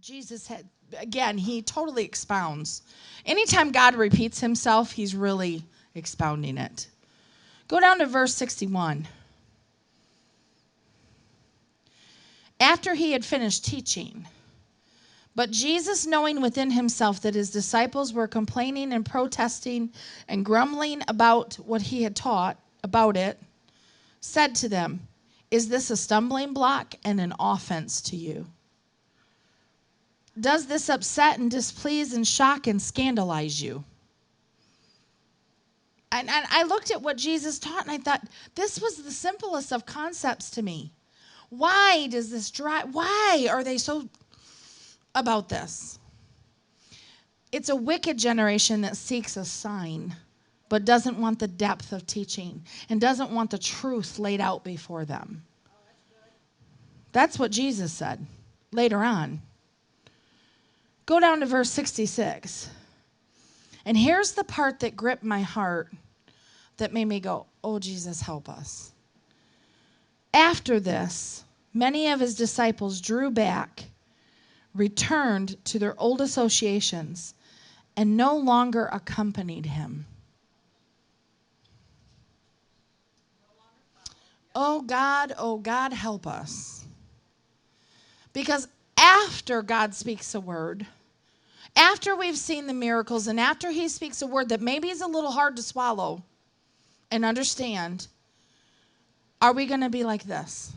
Jesus had, again, he totally expounds. Anytime God repeats himself, he's really expounding it. Go down to verse 61. After he had finished teaching, but Jesus, knowing within himself that his disciples were complaining and protesting and grumbling about what he had taught about it, said to them, "Is this a stumbling block and an offense to you? Does this upset and displease and shock and scandalize you?" And I looked at what Jesus taught, and I thought, this was the simplest of concepts to me. Why does this drive? Why are they so about this? It's a wicked generation that seeks a sign, but doesn't want the depth of teaching and doesn't want the truth laid out before them. That's what Jesus said later on. Go down to verse 66. And here's the part that gripped my heart that made me go, oh, Jesus, help us. After this, many of his disciples drew back, returned to their old associations, and no longer accompanied him. Oh, God, help us. Because after God speaks a word, after we've seen the miracles, and after he speaks a word that maybe is a little hard to swallow and understand, are we going to be like this?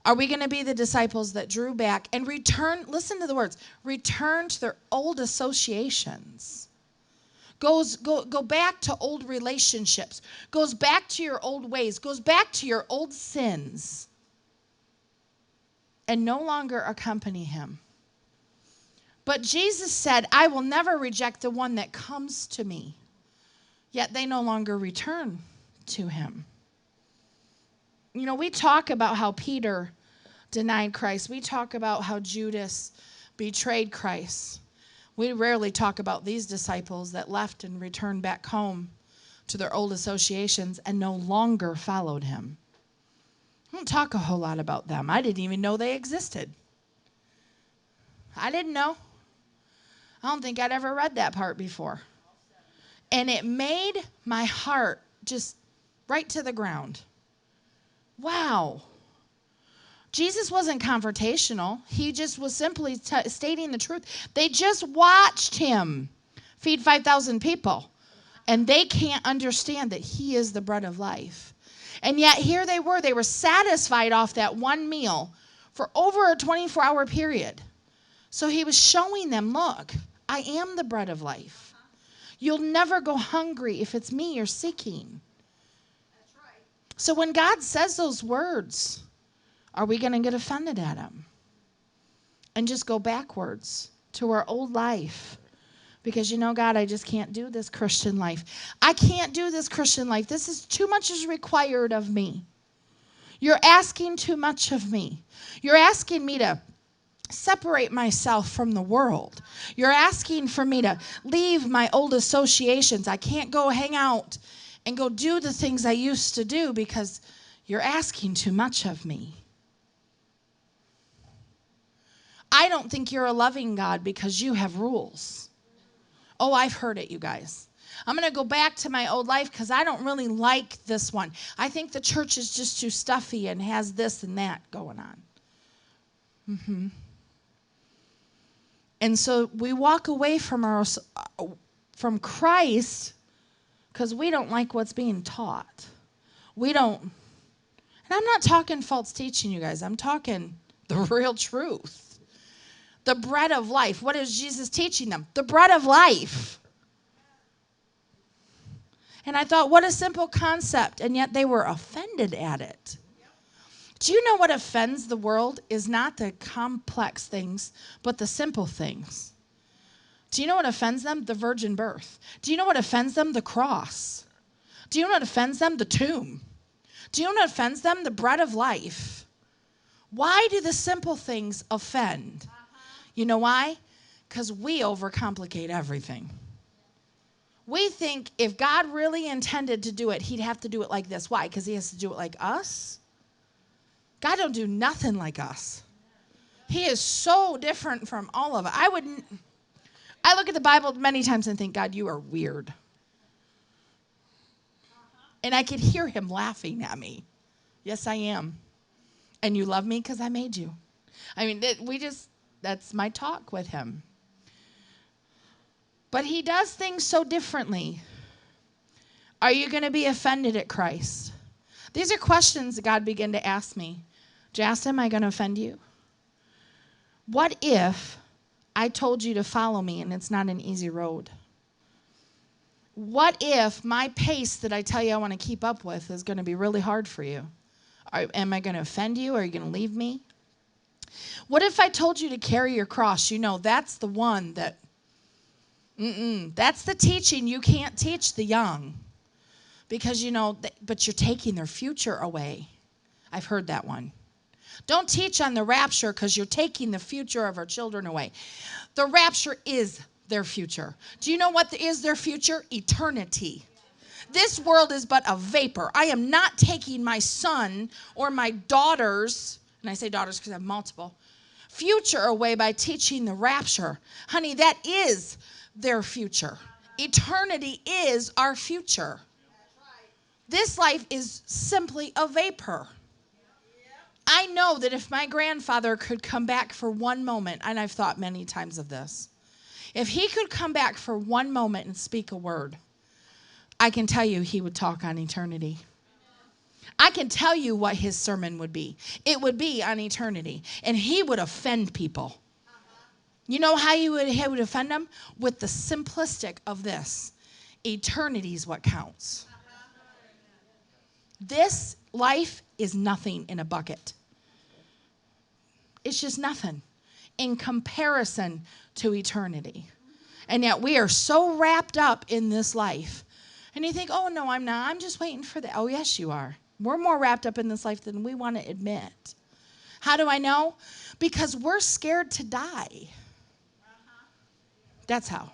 Are we going to be the disciples that drew back and return, listen to the words, return to their old associations? Go back to old relationships, goes back to your old ways, goes back to your old sins, and no longer accompany him. But Jesus said, I will never reject the one that comes to me. Yet they no longer return to him. You know, we talk about how Peter denied Christ. We talk about how Judas betrayed Christ. We rarely talk about these disciples that left and returned back home to their old associations and no longer followed him. I don't talk a whole lot about them. I didn't even know they existed. I didn't know. I don't think I'd ever read that part before. And it made my heart just right to the ground. Wow. Jesus wasn't confrontational. He just was simply stating the truth. They just watched him feed 5,000 people. And they can't understand that he is the bread of life. And yet here they were satisfied off that one meal for over a 24-hour period. So he was showing them, look, I am the bread of life. You'll never go hungry if it's me you're seeking. That's right. So when God says those words, are we going to get offended at him and just go backwards to our old life? Because, you know, God, I just can't do this Christian life. I can't do this Christian life. This is too much is required of me. You're asking too much of me. You're asking me to separate myself from the world. You're asking for me to leave my old associations. I can't go hang out and go do the things I used to do because you're asking too much of me. I don't think you're a loving God because you have rules. Oh, I've heard it, you guys. I'm going to go back to my old life because I don't really like this one. I think the church is just too stuffy and has this and that going on. And so we walk away from Christ because we don't like what's being taught. We don't. And I'm not talking false teaching, you guys. I'm talking the real truth. The bread of life. What is Jesus teaching them? The bread of life. And I thought, what a simple concept. And yet they were offended at it. Do you know what offends the world is not the complex things, but the simple things? Do you know what offends them? The virgin birth. Do you know what offends them? The cross. Do you know what offends them? The tomb. Do you know what offends them? The bread of life. Why do the simple things offend? You know why? Because we overcomplicate everything. We think if God really intended to do it, he'd have to do it like this. Why? Because he has to do it like us? God don't do nothing like us. He is so different from all of it. I look at the Bible many times and think, God, you are weird. And I could hear him laughing at me. Yes, I am. And you love me because I made you. I mean, that's my talk with him. But he does things so differently. Are you going to be offended at Christ? These are questions that God began to ask me. Jasta, am I going to offend you? What if I told you to follow me and it's not an easy road? What if my pace that I tell you I want to keep up with is going to be really hard for you? Am I going to offend you? Are you going to leave me? What if I told you to carry your cross? You know, that's the one that, that's the teaching you can't teach the young. Because, you know, but you're taking their future away. I've heard that one. Don't teach on the rapture because you're taking the future of our children away. The rapture is their future. Do you know what is their future? Eternity. This world is but a vapor. I am not taking my son or my daughters, and I say daughters because I have multiple, future away by teaching the rapture. Honey, that is their future. Eternity is our future. This life is simply a vapor. I know that if my grandfather could come back for one moment, and I've thought many times of this, if he could come back for one moment and speak a word, I can tell you he would talk on eternity. I can tell you what his sermon would be. It would be on eternity, and he would offend people. You know how he would offend them? With the simplistic of this. Eternity is what counts. This life is nothing in a bucket. It's just nothing in comparison to eternity. And yet we are so wrapped up in this life. And you think, oh, no, I'm not. I'm just waiting for that. Oh, yes, you are. We're more wrapped up in this life than we want to admit. How do I know? Because we're scared to die. That's how.